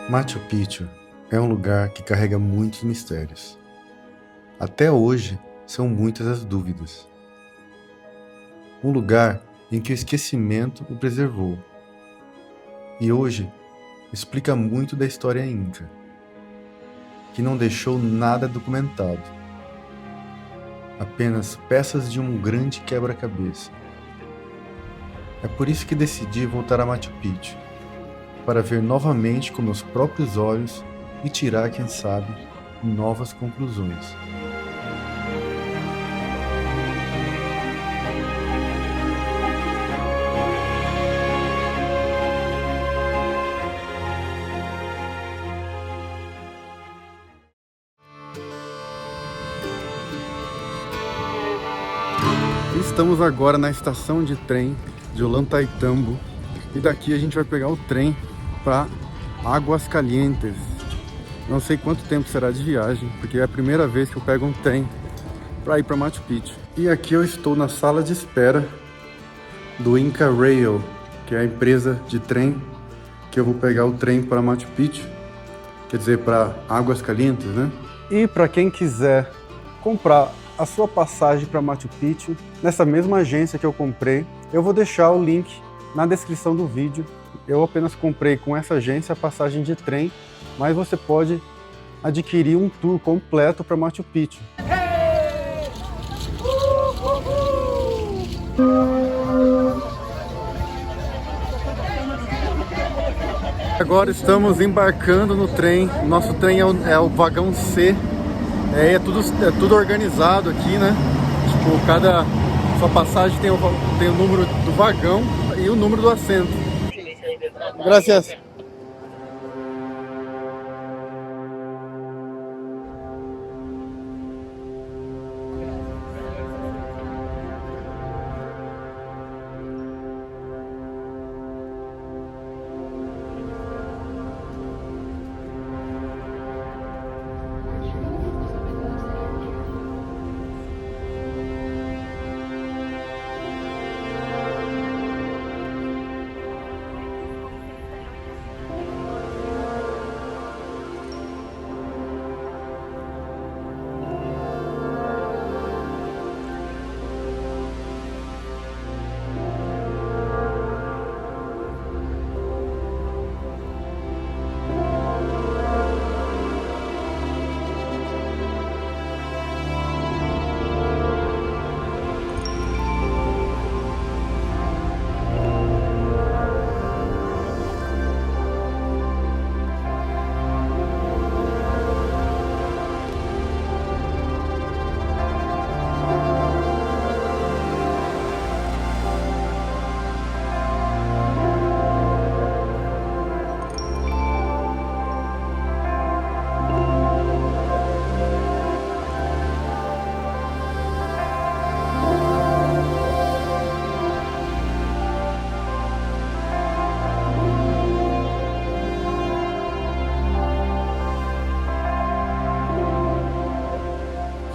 Machu Picchu é um lugar que carrega muitos mistérios. Até hoje, são muitas as dúvidas. Um lugar em que o esquecimento o preservou. E hoje, explica muito da história inca, que não deixou nada documentado. Apenas peças de um grande quebra-cabeça. É por isso que decidi voltar a Machu Picchu, para ver novamente com meus próprios olhos e tirar, quem sabe, novas conclusões. Estamos agora na estação de trem de Ollantaytambo e daqui a gente vai pegar o trem para Águas Calientes. Não sei quanto tempo será de viagem, porque é a primeira vez que eu pego um trem para ir para Machu Picchu. E aqui eu estou na sala de espera do Inca Rail, que é a empresa de trem que eu vou pegar o trem para Machu Picchu, quer dizer, para Águas Calientes, né? E para quem quiser comprar a sua passagem para Machu Picchu, nessa mesma agência que eu comprei, eu vou deixar o link na descrição do vídeo. Eu apenas comprei com essa agência a passagem de trem, mas você pode adquirir um tour completo para Machu Picchu. Agora estamos embarcando no trem. Nosso trem é o vagão C. É tudo organizado aqui, né? Tipo, cada sua passagem tem o número do vagão e o número do assento. Gracias.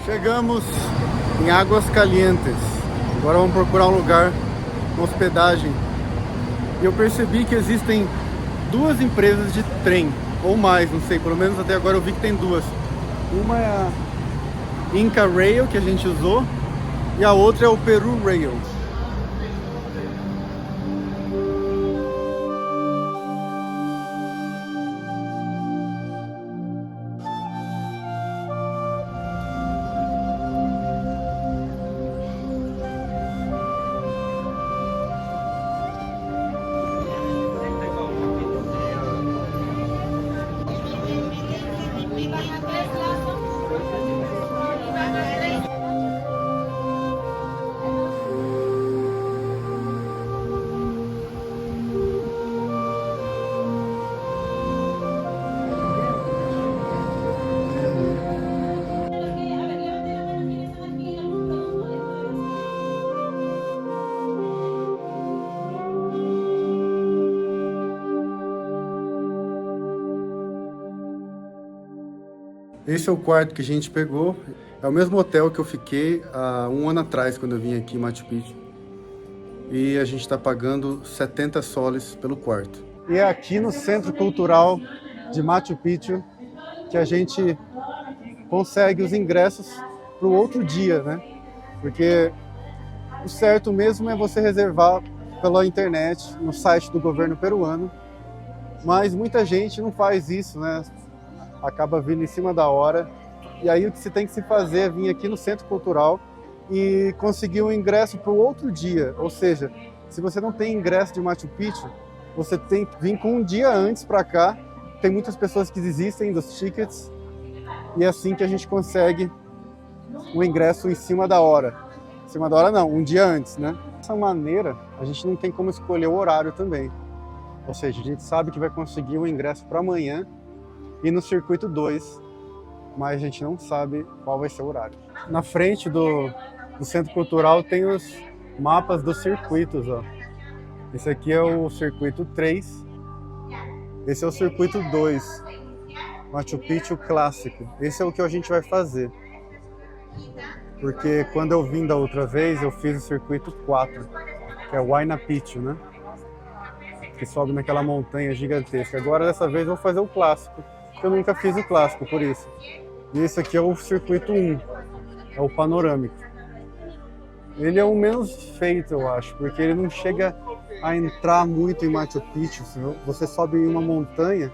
Chegamos em Águas Calientes. Agora vamos procurar um lugar, uma hospedagem. E eu percebi que existem duas empresas de trem, ou mais, não sei, pelo menos até agora eu vi que tem duas. Uma é a Inca Rail, que a gente usou, e a outra é o Peru Rail. Esse é o quarto que a gente pegou. É o mesmo hotel que eu fiquei há um ano atrás, quando eu vim aqui em Machu Picchu. E a gente está pagando 70 soles pelo quarto. E é aqui no Centro Cultural de Machu Picchu, que a gente consegue os ingressos para o outro dia, né? Porque o certo mesmo é você reservar pela internet, no site do governo peruano, mas muita gente não faz isso, né? Acaba vindo em cima da hora, e aí o que se tem que se fazer é vir aqui no Centro Cultural e conseguir um ingresso para o outro dia, ou seja, se você não tem ingresso de Machu Picchu, você tem que vir com um dia antes para cá. Tem muitas pessoas que desistem dos tickets, e é assim que a gente consegue o ingresso em cima da hora. Em cima da hora não, um dia antes, né? Dessa maneira, a gente não tem como escolher o horário também. Ou seja, a gente sabe que vai conseguir o ingresso para amanhã e no circuito 2, mas a gente não sabe qual vai ser o horário. Na frente do Centro Cultural tem os mapas dos circuitos, ó. Esse aqui é o circuito 3, esse é o circuito 2, Machu Picchu clássico. Esse é o que a gente vai fazer. Porque quando eu vim da outra vez, eu fiz o circuito 4, que é o Huayna Picchu, né? Que sobe naquela montanha gigantesca. Agora, dessa vez, eu vou fazer o clássico, porque eu nunca fiz o clássico, por isso. E esse aqui é o circuito 1, é o panorâmico. Ele é o menos feito, eu acho, porque ele não chega a entrar muito em Machu Picchu. Você sobe em uma montanha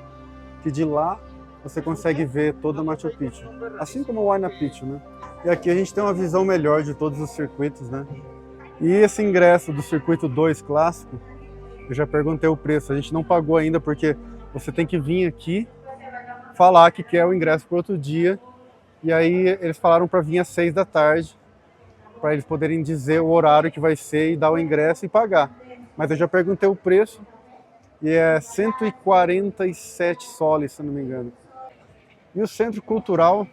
que de lá você consegue ver toda Machu Picchu, assim como o Huayna Picchu, né? E aqui a gente tem uma visão melhor de todos os circuitos, né? E esse ingresso do circuito 2 clássico, eu já perguntei o preço, a gente não pagou ainda porque você tem que vir aqui falar que quer o ingresso para outro dia, e aí eles falaram para vir às 6 da tarde, para eles poderem dizer o horário que vai ser e dar o ingresso e pagar. Mas eu já perguntei o preço e é 147 soles, se não me engano. E o Centro Cultural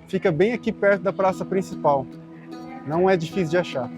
fica bem aqui perto da praça principal. Não é difícil de achar.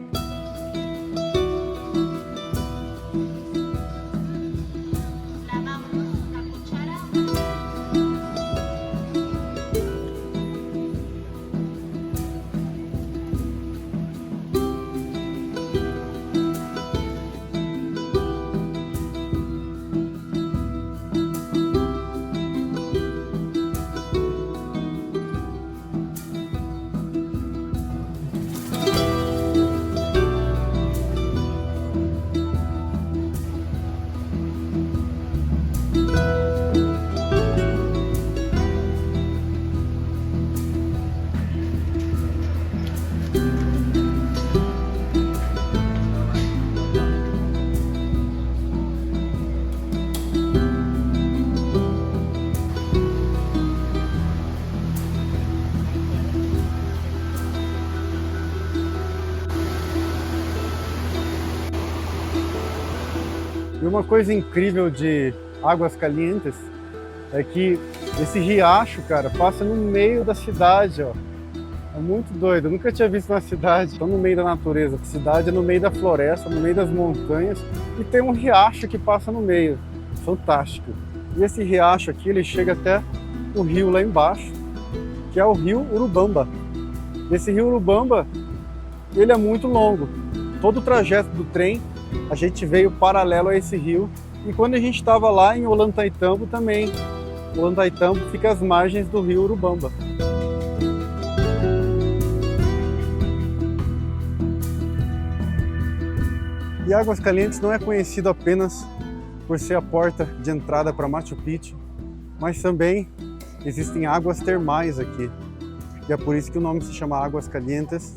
E uma coisa incrível de Águas Calientes é que esse riacho, cara, passa no meio da cidade, ó. É muito doido, eu nunca tinha visto uma cidade tão no meio da natureza. A cidade é no meio da floresta, no meio das montanhas, e tem um riacho que passa no meio. Fantástico. E esse riacho aqui, ele chega até o rio lá embaixo, que é o rio Urubamba. Esse rio Urubamba, ele é muito longo. Todo o trajeto do trem, a gente veio paralelo a esse rio. E quando a gente estava lá em Ollantaytambo também, Ollantaytambo fica às margens do rio Urubamba. E Águas Calientes não é conhecido apenas por ser a porta de entrada para Machu Picchu, mas também existem águas termais aqui. E é por isso que o nome se chama Águas Calientes.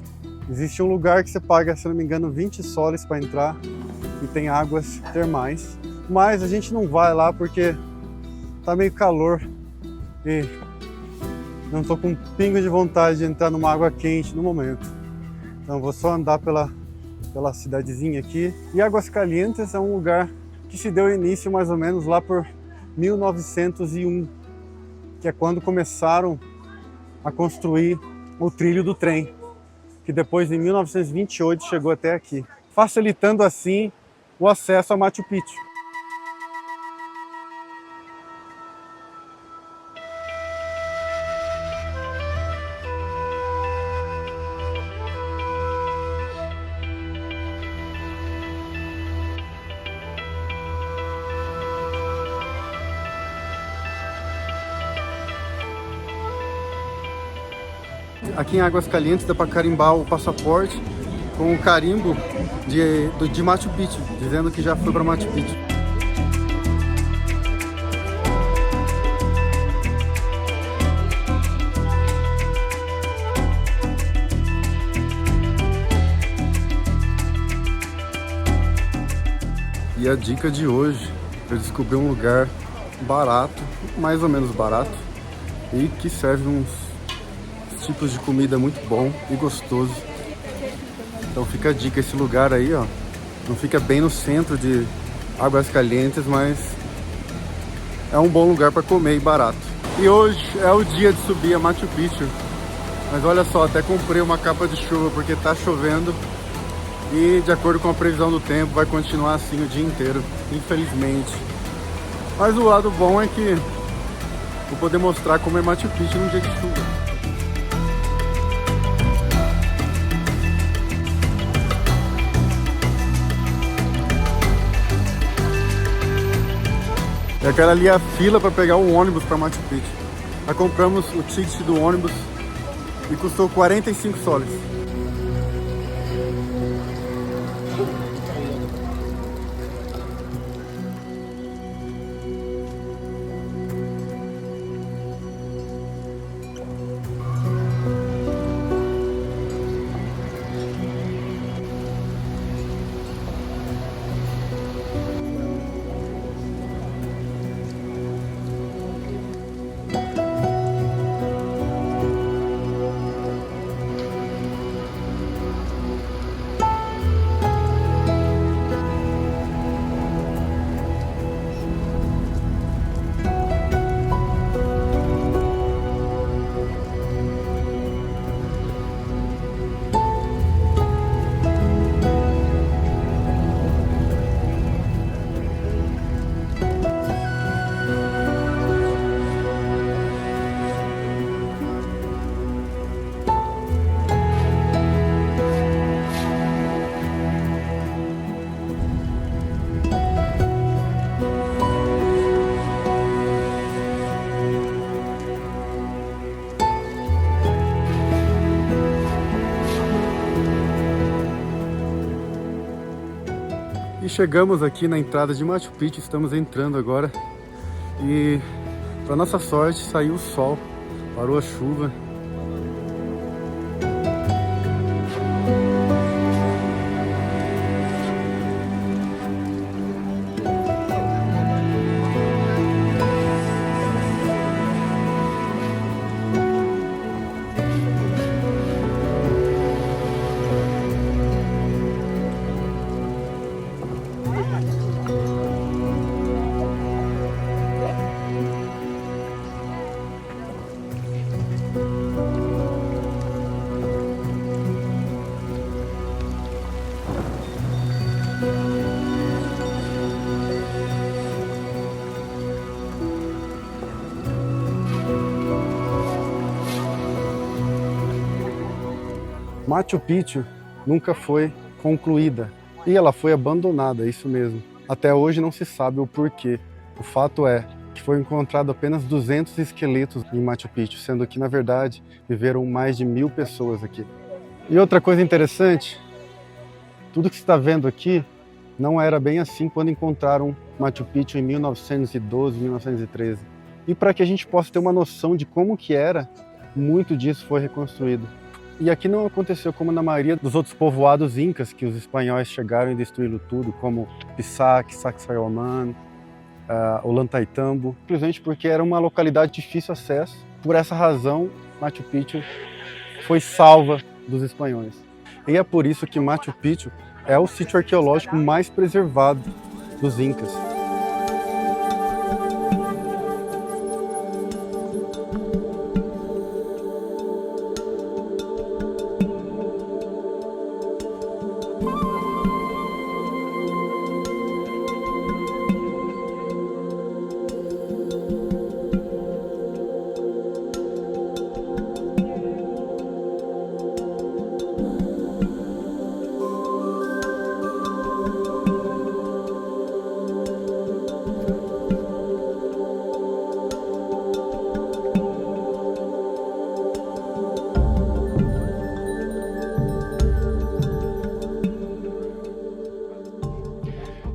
Existe um lugar que você paga, se não me engano, 20 soles para entrar e tem águas termais. Mas a gente não vai lá porque tá meio calor e não tô com um pingo de vontade de entrar numa água quente no momento. Então vou só andar pela cidadezinha aqui. E Águas Calientes é um lugar que se deu início mais ou menos lá por 1901, que é quando começaram a construir o trilho do trem, que depois em 1928 chegou até aqui, facilitando assim o acesso a Machu Picchu. aqui em Aguascalientes dá para carimbar o passaporte com o carimbo de Machu Picchu, dizendo que já foi para Machu Picchu. E a dica de hoje, eu descobri um lugar barato, mais ou menos barato, e que serve uns tipos de comida muito bom e gostoso. Então fica a dica, esse lugar aí, ó, não fica bem no centro de Aguascalientes, mas é um bom lugar para comer e barato. E hoje é o dia de subir a Machu Picchu, mas olha só, até comprei uma capa de chuva porque tá chovendo. E de acordo com a previsão do tempo vai continuar assim o dia inteiro, infelizmente. Mas o lado bom é que vou poder mostrar como é Machu Picchu num dia de chuva. E aquela ali é a fila para pegar o ônibus para Machu Picchu. Já compramos o ticket do ônibus e custou 45 soles. E chegamos aqui na entrada de Machu Picchu, estamos entrando agora e, para nossa sorte, saiu o sol, parou a chuva. Machu Picchu nunca foi concluída e ela foi abandonada, é isso mesmo. Até hoje não se sabe o porquê. O fato é que foi encontrado apenas 200 esqueletos em Machu Picchu, sendo que, na verdade, viveram mais de 1000 pessoas aqui. E outra coisa interessante, tudo que você está vendo aqui não era bem assim quando encontraram Machu Picchu em 1912, 1913. E para que a gente possa ter uma noção de como que era, muito disso foi reconstruído. E aqui não aconteceu como na maioria dos outros povoados incas, que os espanhóis chegaram e destruíram tudo, como Pisac, Sacsayhuamán, Ollantaytambo, simplesmente porque era uma localidade de difícil acesso. Por essa razão, Machu Picchu foi salva dos espanhóis. E é por isso que Machu Picchu é o sítio arqueológico mais preservado dos incas.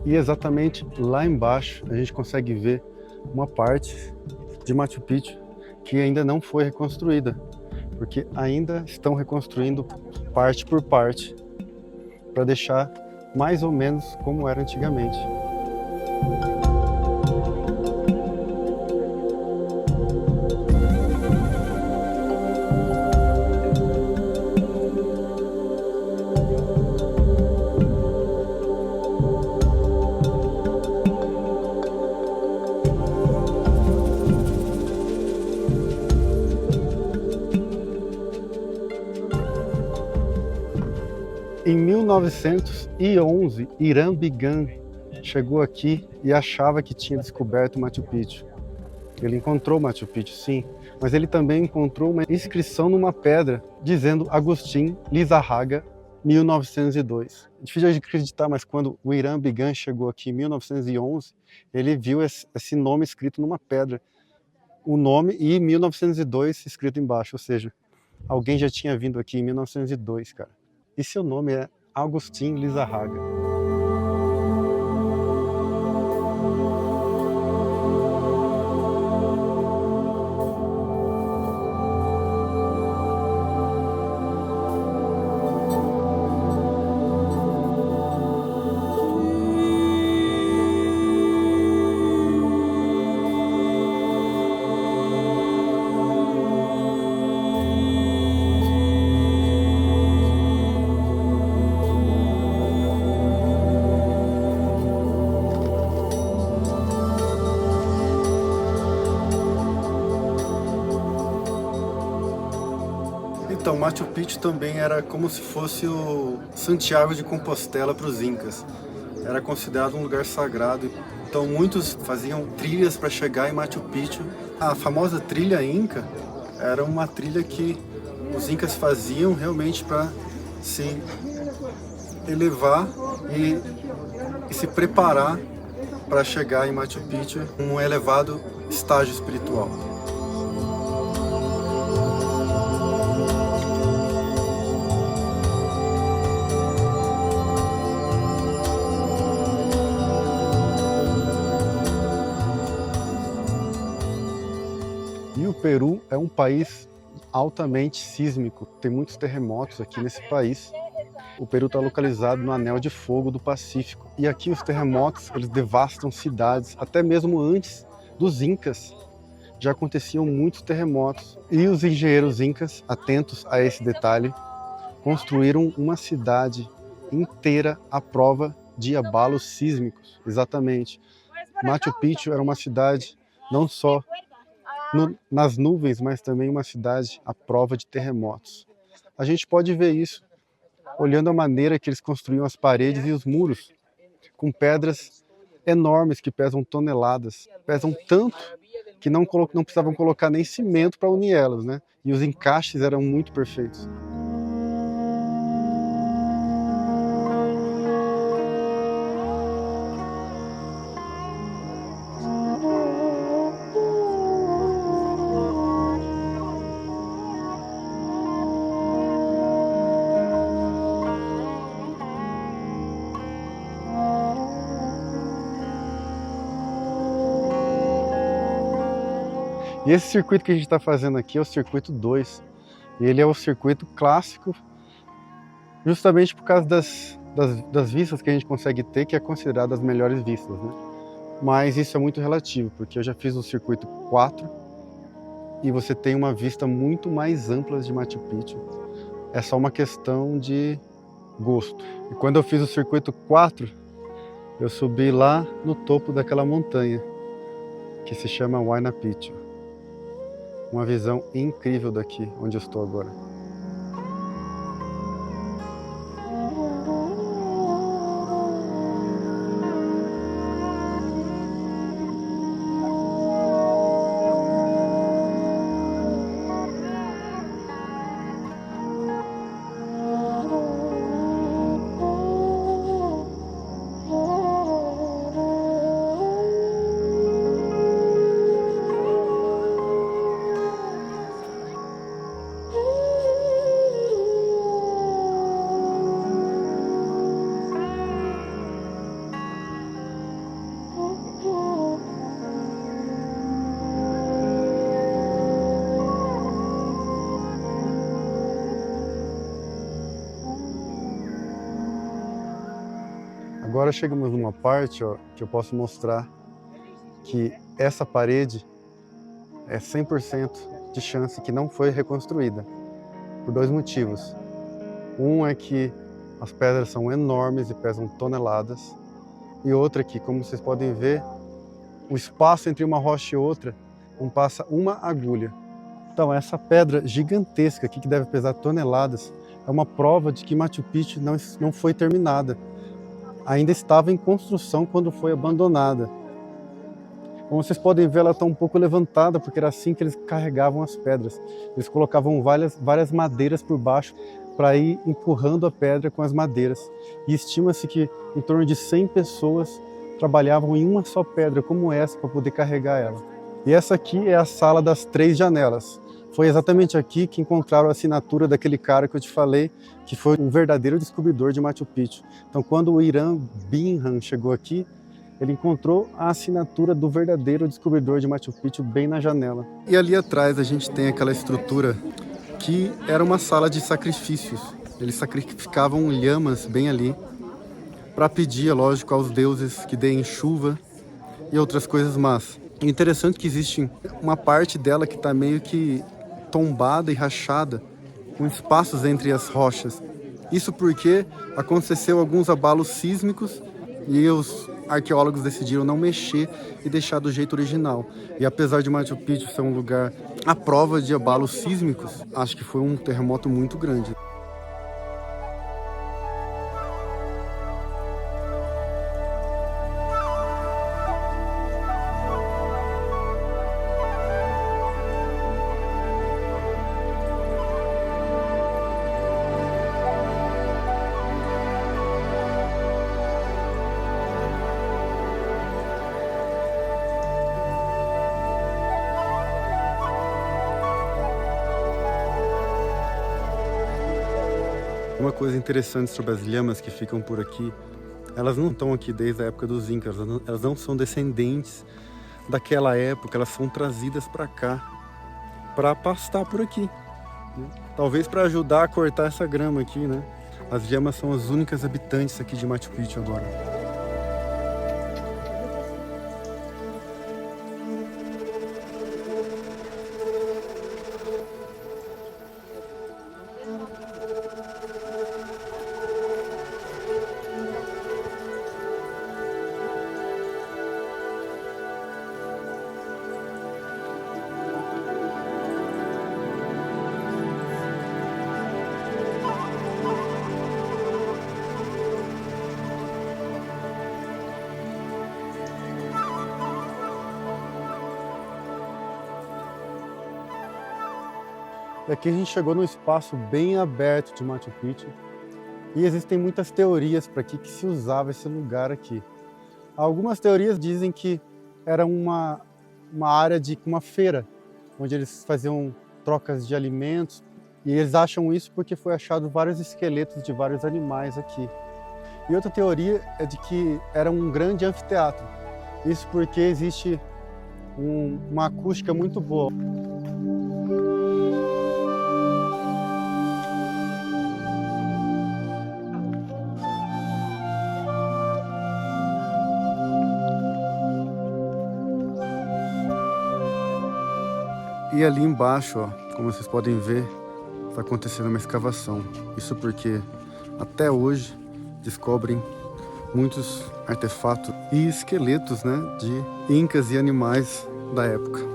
E exatamente lá embaixo a gente consegue ver uma parte de Machu Picchu que ainda não foi reconstruída, porque ainda estão reconstruindo parte por parte para deixar mais ou menos como era antigamente. Em 1911, Irã Bigan chegou aqui e achava que tinha descoberto Machu Picchu. Ele encontrou Machu Picchu, sim, mas ele também encontrou uma inscrição numa pedra dizendo Agustin Lizarraga, 1902. Difícil de acreditar, mas quando o Irã Bigan chegou aqui em 1911, ele viu esse nome escrito numa pedra. O nome e 1902 escrito embaixo, ou seja, alguém já tinha vindo aqui em 1902, cara. E seu nome é Agustin Lizarraga. Então, Machu Picchu também era como se fosse o Santiago de Compostela para os incas. Era considerado um lugar sagrado. Então, muitos faziam trilhas para chegar em Machu Picchu. A famosa trilha inca era uma trilha que os incas faziam realmente para se elevar e se preparar para chegar em Machu Picchu um elevado estágio espiritual. E o Peru é um país altamente sísmico, tem muitos terremotos aqui nesse país. O Peru está localizado no Anel de Fogo do Pacífico. E aqui os terremotos, eles devastam cidades, até mesmo antes dos incas. Já aconteciam muitos terremotos. E os engenheiros incas, atentos a esse detalhe, construíram uma cidade inteira à prova de abalos sísmicos. Exatamente. Machu Picchu era uma cidade não só nas nuvens, mas também uma cidade à prova de terremotos. A gente pode ver isso olhando a maneira que eles construíam as paredes e os muros, com pedras enormes que pesam toneladas, pesam tanto que não precisavam colocar nem cimento para unir elas, né? E os encaixes eram muito perfeitos. E esse circuito que a gente está fazendo aqui é o circuito 2. E ele é o circuito clássico, justamente por causa das vistas que a gente consegue ter, que é considerado as melhores vistas, né? Mas isso é muito relativo, porque eu já fiz o circuito 4 e você tem uma vista muito mais ampla de Machu Picchu. É só uma questão de gosto. E quando eu fiz o circuito 4, eu subi lá no topo daquela montanha, que se chama Huayna Picchu. Uma visão incrível daqui, onde eu estou agora. Agora chegamos numa parte, ó, que eu posso mostrar que essa parede é 100% de chance que não foi reconstruída, por dois motivos. Um é que as pedras são enormes e pesam toneladas, e outra é que, como vocês podem ver, o espaço entre uma rocha e outra não passa uma agulha. Então essa pedra gigantesca aqui, que deve pesar toneladas, é uma prova de que Machu Picchu não foi terminada. Ainda estava em construção quando foi abandonada. Como vocês podem ver, ela está um pouco levantada, porque era assim que eles carregavam as pedras. Eles colocavam várias madeiras por baixo para ir empurrando a pedra com as madeiras. E estima-se que em torno de 100 pessoas trabalhavam em uma só pedra como essa para poder carregar ela. E essa aqui é a sala das 3 janelas. Foi exatamente aqui que encontraram a assinatura daquele cara que eu te falei, que foi um verdadeiro descobridor de Machu Picchu. Então, quando o Hiram Bingham chegou aqui, ele encontrou a assinatura do verdadeiro descobridor de Machu Picchu bem na janela. E ali atrás a gente tem aquela estrutura que era uma sala de sacrifícios. Eles sacrificavam lhamas bem ali para pedir, lógico, aos deuses que deem chuva e outras coisas más. É interessante que existe uma parte dela que está meio que tombada e rachada, com espaços entre as rochas. Isso porque aconteceu alguns abalos sísmicos e os arqueólogos decidiram não mexer e deixar do jeito original. E apesar de Machu Picchu ser um lugar à prova de abalos sísmicos, acho que foi um terremoto muito grande. Uma coisa interessante sobre as lhamas que ficam por aqui, elas não estão aqui desde a época dos Incas, elas não são descendentes daquela época, elas são trazidas para cá, para pastar por aqui, né? Talvez para ajudar a cortar essa grama aqui, né? As lhamas são as únicas habitantes aqui de Machu Picchu agora. E aqui a gente chegou num espaço bem aberto de Machu Picchu e existem muitas teorias para que se usava esse lugar aqui. Algumas teorias dizem que era uma área de uma feira, onde eles faziam trocas de alimentos, e eles acham isso porque foi achado vários esqueletos de vários animais aqui. E outra teoria é de que era um grande anfiteatro, isso porque existe uma acústica muito boa. E ali embaixo, ó, como vocês podem ver, está acontecendo uma escavação. Isso porque até hoje descobrem muitos artefatos e esqueletos, né, de incas e animais da época.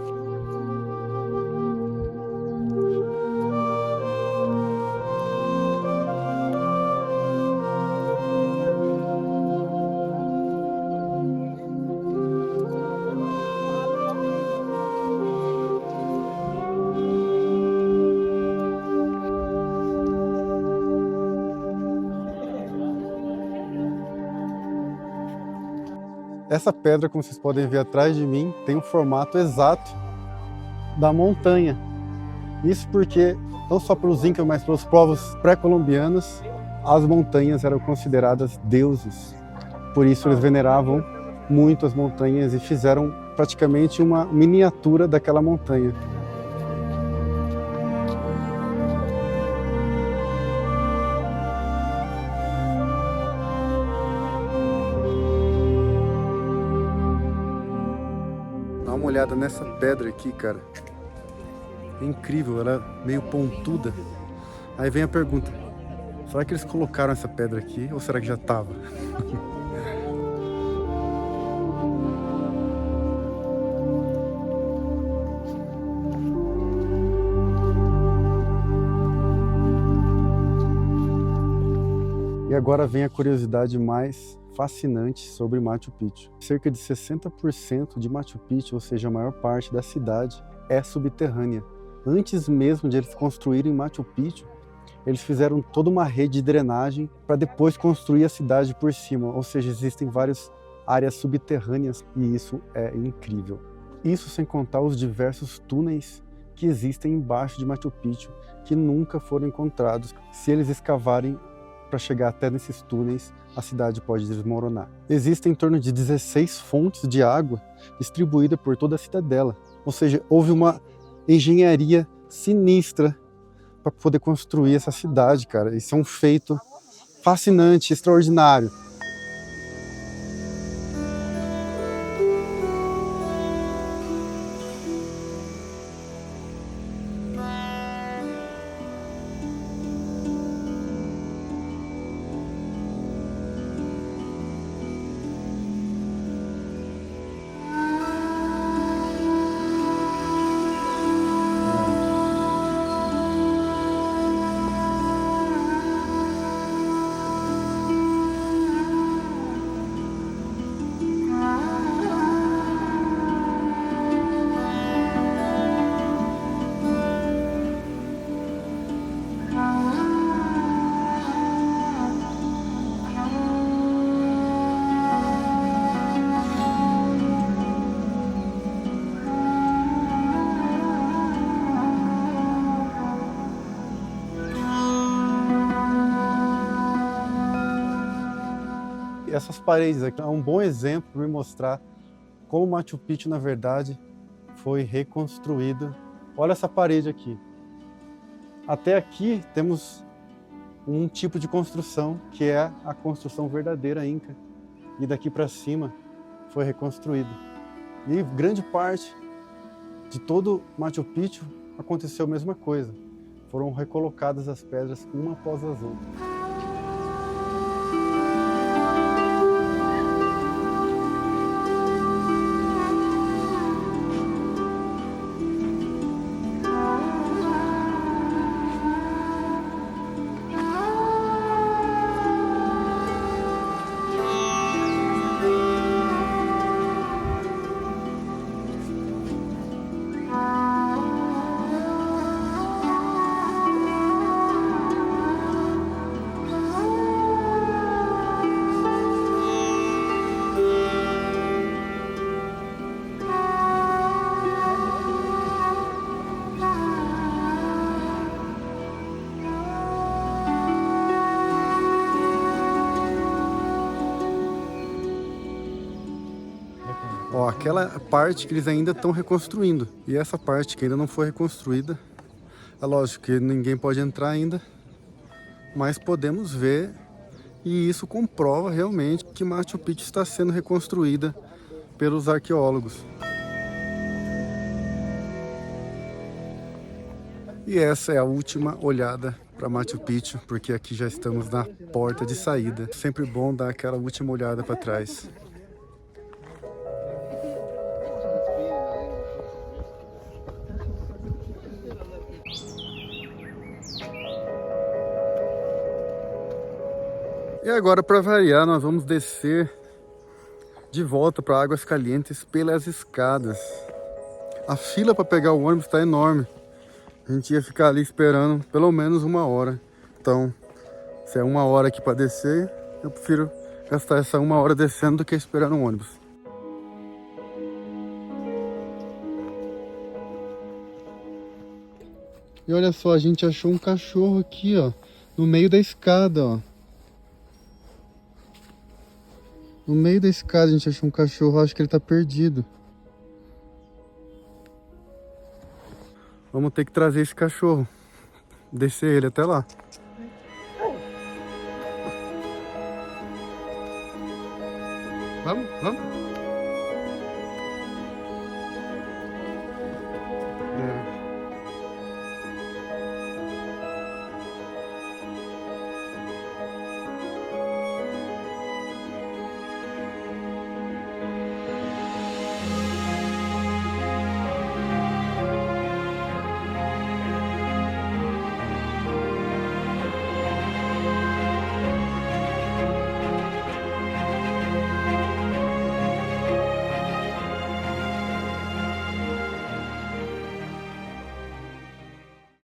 Essa pedra, como vocês podem ver atrás de mim, tem um formato exato da montanha. Isso porque, não só pelos incas, mas pelos povos pré-colombianos, as montanhas eram consideradas deuses. Por isso eles veneravam muito as montanhas e fizeram praticamente uma miniatura daquela montanha. uma olhada nessa pedra aqui, cara. É incrível, ela é meio pontuda. Aí vem a pergunta, será que eles colocaram essa pedra aqui ou será que já tava? E agora vem a curiosidade mais fascinante sobre Machu Picchu. Cerca de 60% de Machu Picchu, ou seja, a maior parte da cidade, é subterrânea. Antes mesmo de eles construírem Machu Picchu, eles fizeram toda uma rede de drenagem para depois construir a cidade por cima. Ou seja, existem várias áreas subterrâneas e isso é incrível. Isso sem contar os diversos túneis que existem embaixo de Machu Picchu, que nunca foram encontrados. Se eles escavarem para chegar até nesses túneis, a cidade pode desmoronar. Existem em torno de 16 fontes de água distribuídas por toda a cidadela. Ou seja, houve uma engenharia sinistra para poder construir essa cidade, cara. Isso é um feito fascinante, extraordinário. Essas paredes aqui é um bom exemplo para me mostrar como Machu Picchu, na verdade, foi reconstruído. Olha essa parede aqui. Até aqui temos um tipo de construção que é a construção verdadeira Inca. E daqui para cima foi reconstruído. E grande parte de todo Machu Picchu aconteceu a mesma coisa. Foram recolocadas as pedras uma após as outras. Ó, aquela parte que eles ainda estão reconstruindo. E essa parte que ainda não foi reconstruída, é lógico que ninguém pode entrar ainda, mas podemos ver, e isso comprova realmente que Machu Picchu está sendo reconstruída pelos arqueólogos. E essa é a última olhada para Machu Picchu, porque aqui já estamos na porta de saída. Sempre bom dar aquela última olhada para trás. E agora, para variar, nós vamos descer de volta para Águas Calientes pelas escadas. A fila para pegar o ônibus está enorme. A gente ia ficar ali esperando pelo menos 1 hora. Então, se é 1 hora aqui para descer, eu prefiro gastar essa 1 hora descendo do que esperando um ônibus. E olha só, a gente achou um cachorro aqui, ó, no meio da escada, ó. No meio da escada a gente achou um cachorro, acho que ele tá perdido. Vamos ter que trazer esse cachorro, descer ele até lá. Vamos, vamos.